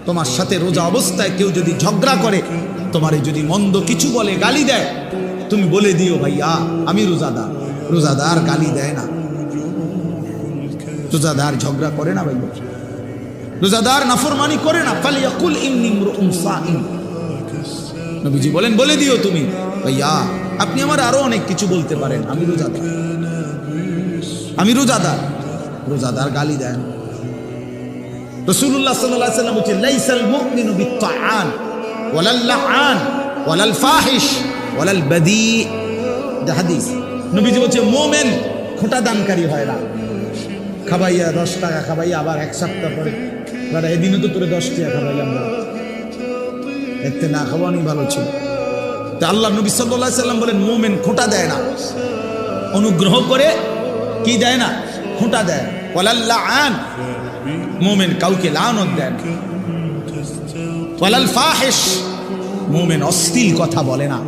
তোমার সাথে রোজা অবস্থায় কেউ যদি ঝগড়া করে, তোমারে যদি মন্দ কিছু বলে, গালি দেয়, তুমি বলে দিও ভাইয়া আমি রোজাদার। রোজাদার গালি দেয় না, রোজাদার ঝগড়া করে না ভাইয়া, রোজাদার নাফরমানি করে না। ফালিয়াকুল ইন্নী ইমরুউন সাইম। নবীজি বলেন বলে দিও তুমি ভাইয়া আপনি আমার আরো অনেক কিছু বলতে পারেন, আমি রোজাদার, আমি রোজাদার। রোজাদার গালি দেন। রাসূলুল্লাহ সাল্লাল্লাহু আলাইহি ওয়াসাল্লাম বলেন লাইসাল মুমিনু বিত্তাআন ওয়ালাল লাআন ওয়ালাল ফাহিশ ওয়ালাল বাদী। হাদিস নবীজি বলেন মুমিন খোঁটা দানকারী হয় না। খাবাইয়া 10 টাকা খাবাইয়া আবার এক সপ্তাহ পরে দাদা এদিনও তো তোরে 10 টাকা খাবাই, আমরা দেখতে না খাওয়ানি ভালো ছিল। তা আল্লাহ নবী সাল্লাল্লাহু আলাইহি ওয়াসাল্লাম বলেন মুমিন খোঁটা দেয় না, অনুগ্রহ করে কি দেয় না, খোঁটা দেয়। ওয়ালাল লাআন, মুমিন কাউকে লানত দেয় না। ওয়ালাল ফাহিশ, মুমিন অশ্লীল কথা বলে না।